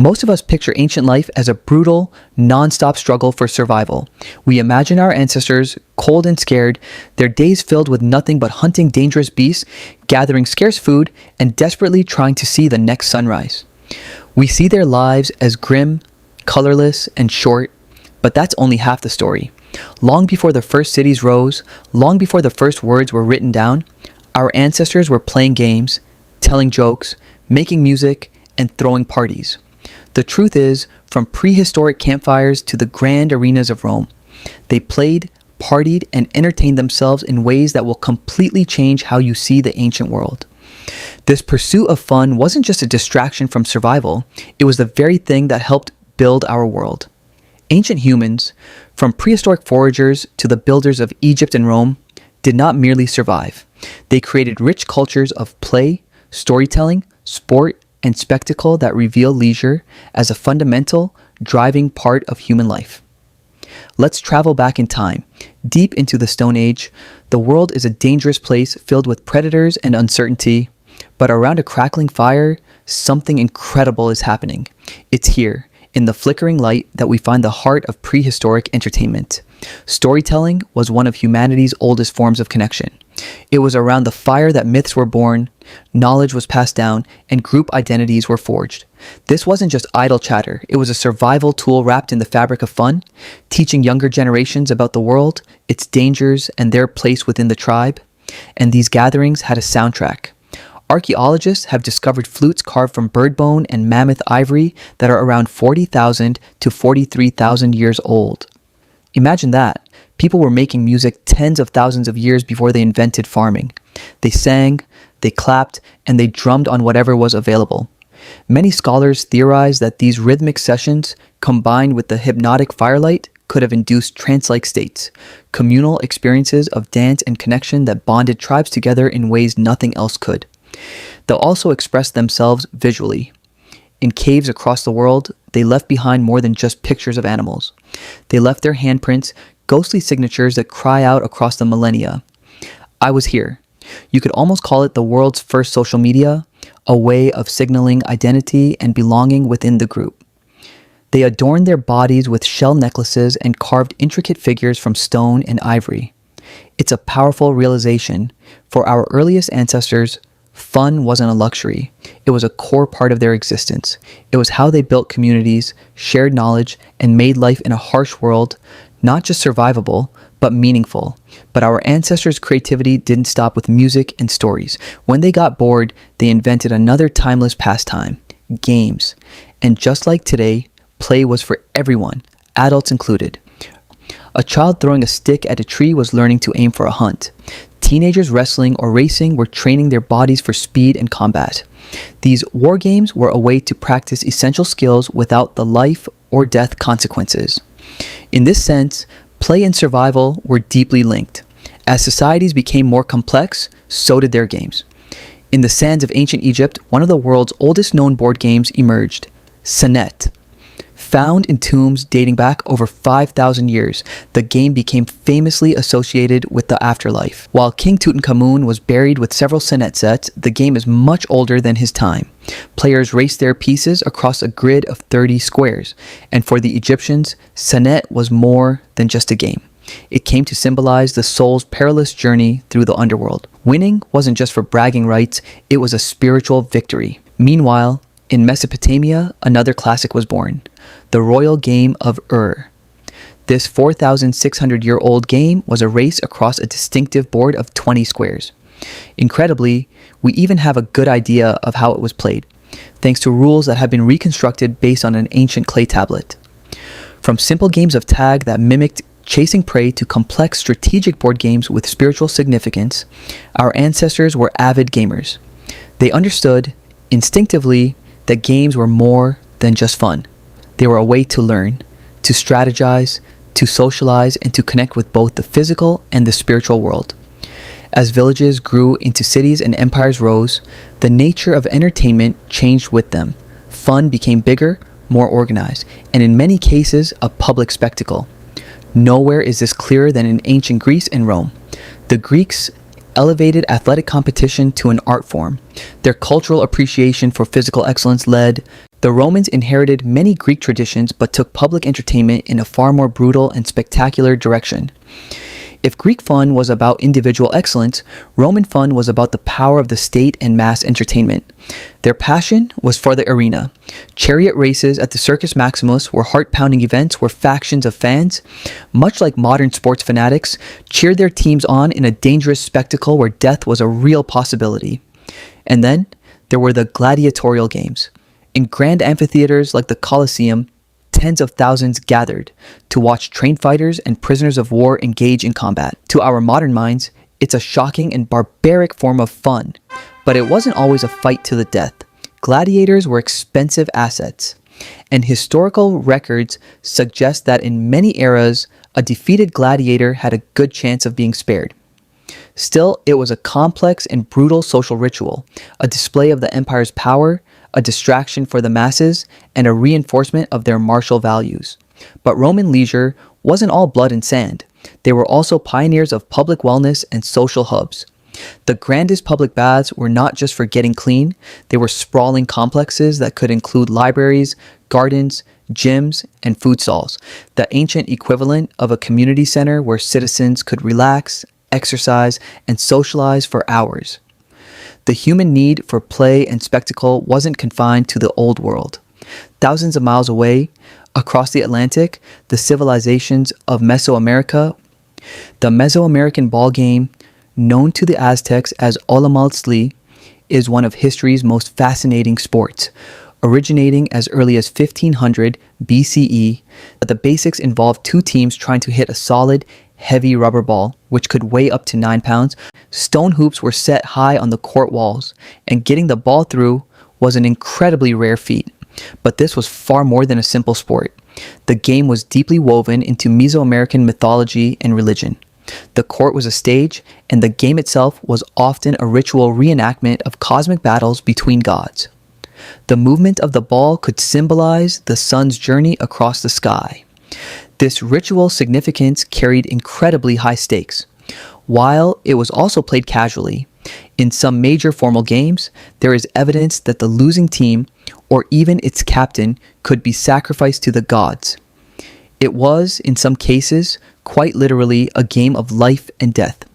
Most of us picture ancient life as a brutal, non-stop struggle for survival. We imagine our ancestors cold and scared, their days filled with nothing but hunting dangerous beasts, gathering scarce food, and desperately trying to see the next sunrise. We see their lives as grim, colorless, and short, but that's only half the story. Long before the first cities rose, long before the first words were written down, our ancestors were playing games, telling jokes, making music, and throwing parties. The truth is, from prehistoric campfires to the grand arenas of Rome, they played, partied, and entertained themselves in ways that will completely change how you see the ancient world. This pursuit of fun wasn't just a distraction from survival, it was the very thing that helped build our world. Ancient humans, from prehistoric foragers to the builders of Egypt and Rome, did not merely survive. They created rich cultures of play, storytelling, sport, and spectacle that reveal leisure as a fundamental, driving part of human life. Let's travel back in time, deep into the Stone Age. The world is a dangerous place filled with predators and uncertainty, but around a crackling fire, something incredible is happening. It's here, in the flickering light, that we find the heart of prehistoric entertainment. Storytelling was one of humanity's oldest forms of connection. It was around the fire that myths were born, knowledge was passed down, and group identities were forged. This wasn't just idle chatter, it was a survival tool wrapped in the fabric of fun, teaching younger generations about the world, its dangers, and their place within the tribe. And these gatherings had a soundtrack. Archaeologists have discovered flutes carved from bird bone and mammoth ivory that are around 40,000 to 43,000 years old. Imagine that. People were making music tens of thousands of years before they invented farming. They sang, they clapped, and they drummed on whatever was available. Many scholars theorize that these rhythmic sessions, combined with the hypnotic firelight, could have induced trance-like states, communal experiences of dance and connection that bonded tribes together in ways nothing else could. They'll also express themselves visually. In caves across the world, they left behind more than just pictures of animals. They left their handprints, ghostly signatures that cry out across the millennia. I was here. You could almost call it the world's first social media, a way of signaling identity and belonging within the group. They adorned their bodies with shell necklaces and carved intricate figures from stone and ivory. It's a powerful realization. For our earliest ancestors, fun wasn't a luxury. It was a core part of their existence. It was how they built communities, shared knowledge, and made life in a harsh world not just survivable, but meaningful. But our ancestors' creativity didn't stop with music and stories. When they got bored, they invented another timeless pastime, games. And just like today, play was for everyone, adults included. A child throwing a stick at a tree was learning to aim for a hunt. Teenagers wrestling or racing were training their bodies for speed and combat. These war games were a way to practice essential skills without the life or death consequences. In this sense, play and survival were deeply linked. As societies became more complex, so did their games. In the sands of ancient Egypt, one of the world's oldest known board games emerged, Senet. Found in tombs dating back over 5,000 years, the game became famously associated with the afterlife. While King Tutankhamun was buried with several Senet sets, the game is much older than his time. Players raced their pieces across a grid of 30 squares, and for the Egyptians, Senet was more than just a game. It came to symbolize the soul's perilous journey through the underworld. Winning wasn't just for bragging rights, it was a spiritual victory. Meanwhile, in Mesopotamia, another classic was born, the royal game of This 4,600-year-old game was a race across a distinctive board of 20 squares. Incredibly, we even have a good idea of how it was played, thanks to rules that have been reconstructed based on an ancient clay tablet. From simple games of tag that mimicked chasing prey to complex strategic board games with spiritual significance, our ancestors were avid gamers. They understood, instinctively, that games were more than just fun. They were a way to learn, to strategize, to socialize, and to connect with both the physical and the spiritual world. As villages grew into cities and empires rose, the nature of entertainment changed with them. Fun became bigger, more organized, and in many cases, a public spectacle. Nowhere is this clearer than in ancient Greece and Rome. The Greeks elevated athletic competition to an art form. Their cultural appreciation for physical excellence led The Romans inherited many Greek traditions but took public entertainment in a far more brutal and spectacular direction. If Greek fun was about individual excellence, Roman fun was about the power of the state and mass entertainment. Their passion was for the arena. Chariot races at the Circus Maximus were heart-pounding events where factions of fans, much like modern sports fanatics, cheered their teams on in a dangerous spectacle where death was a real possibility. And then there were the gladiatorial games. In grand amphitheaters like the Colosseum, tens of thousands gathered to watch trained fighters and prisoners of war engage in combat. To our modern minds, it's a shocking and barbaric form of fun, but it wasn't always a fight to the death. Gladiators were expensive assets, and historical records suggest that in many eras, a defeated gladiator had a good chance of being spared. Still, it was a complex and brutal social ritual, a display of the empire's power, a distraction for the masses, and a reinforcement of their martial values. But Roman leisure wasn't all blood and sand. They were also pioneers of public wellness and social hubs. The grandest public baths were not just for getting clean, they were sprawling complexes that could include libraries, gardens, gyms, and food stalls, the ancient equivalent of a community center where citizens could relax, exercise, and socialize for hours. The human need for play and spectacle wasn't confined to the old world. Thousands of miles away, across the Atlantic, the civilizations of Mesoamerica, the Mesoamerican ball game, known to the Aztecs as Olamaltzli, is one of history's most fascinating sports. Originating as early as 1500 BCE, the basics involved two teams trying to hit a solid, heavy rubber ball, which could weigh up to 9 pounds. Stone hoops were set high on the court walls, and getting the ball through was an incredibly rare feat. But this was far more than a simple sport. The game was deeply woven into Mesoamerican mythology and religion. The court was a stage, and the game itself was often a ritual reenactment of cosmic battles between gods. The movement of the ball could symbolize the sun's journey across the sky. This ritual significance carried incredibly high stakes, while it was also played casually. In some major formal games, there is evidence that the losing team, or even its captain, could be sacrificed to the gods. It was, in some cases, quite literally a game of life and death.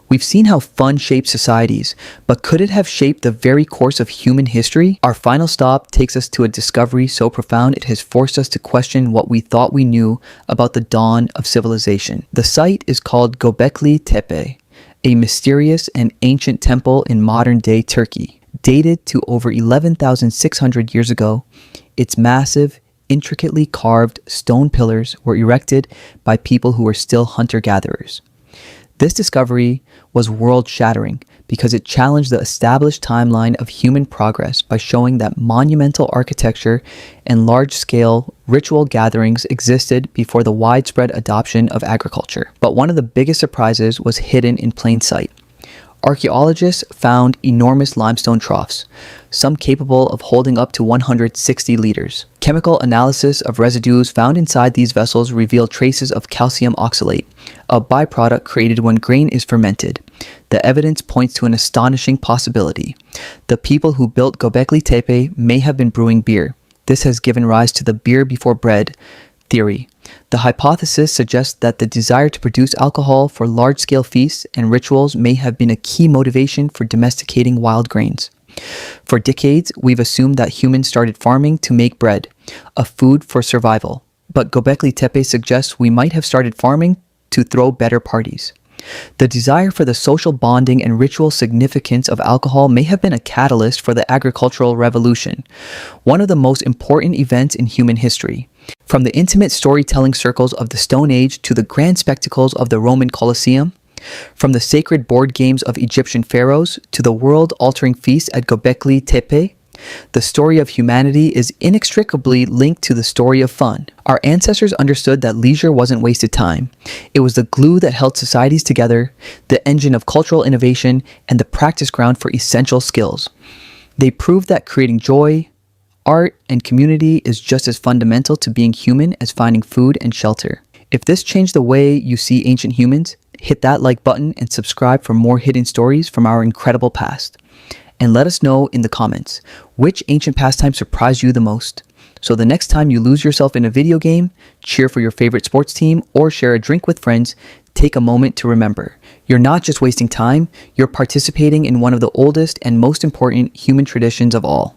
We've seen how fun shapes societies, but could it have shaped the very course of human history? Our final stop takes us to a discovery so profound it has forced us to question what we thought we knew about the dawn of civilization. The site is called Göbekli Tepe, a mysterious and ancient temple in modern-day Turkey. Dated to over 11,600 years ago, its massive, intricately carved stone pillars were erected by people who were still hunter-gatherers. This discovery was world-shattering because it challenged the established timeline of human progress by showing that monumental architecture and large-scale ritual gatherings existed before the widespread adoption of agriculture. But one of the biggest surprises was hidden in plain sight. Archaeologists found enormous limestone troughs, some capable of holding up to 160 liters. Chemical analysis of residues found inside these vessels revealed traces of calcium oxalate, a byproduct created when grain is fermented. The evidence points to an astonishing possibility. The people who built Göbekli Tepe may have been brewing beer. This has given rise to the beer before bread theory. The hypothesis suggests that the desire to produce alcohol for large-scale feasts and rituals may have been a key motivation for domesticating wild grains. For decades, we've assumed that humans started farming to make bread, a food for survival. But Göbekli Tepe suggests we might have started farming to throw better parties. The desire for the social bonding and ritual significance of alcohol may have been a catalyst for the agricultural revolution, one of the most important events in human history. From the intimate storytelling circles of the Stone Age to the grand spectacles of the Roman Colosseum, from the sacred board games of Egyptian pharaohs to the world-altering feasts at Göbekli Tepe, the story of humanity is inextricably linked to the story of fun. Our ancestors understood that leisure wasn't wasted time. It was the glue that held societies together, the engine of cultural innovation, and the practice ground for essential skills. They proved that creating joy, art, and community is just as fundamental to being human as finding food and shelter. If this changed the way you see ancient humans, hit that like button and subscribe for more hidden stories from our incredible past. and let us know in the comments which ancient pastime surprised you the most. So the next time you lose yourself in a video game, cheer for your favorite sports team, or share a drink with friends, take a moment to remember, you're not just wasting time, you're participating in one of the oldest and most important human traditions of all.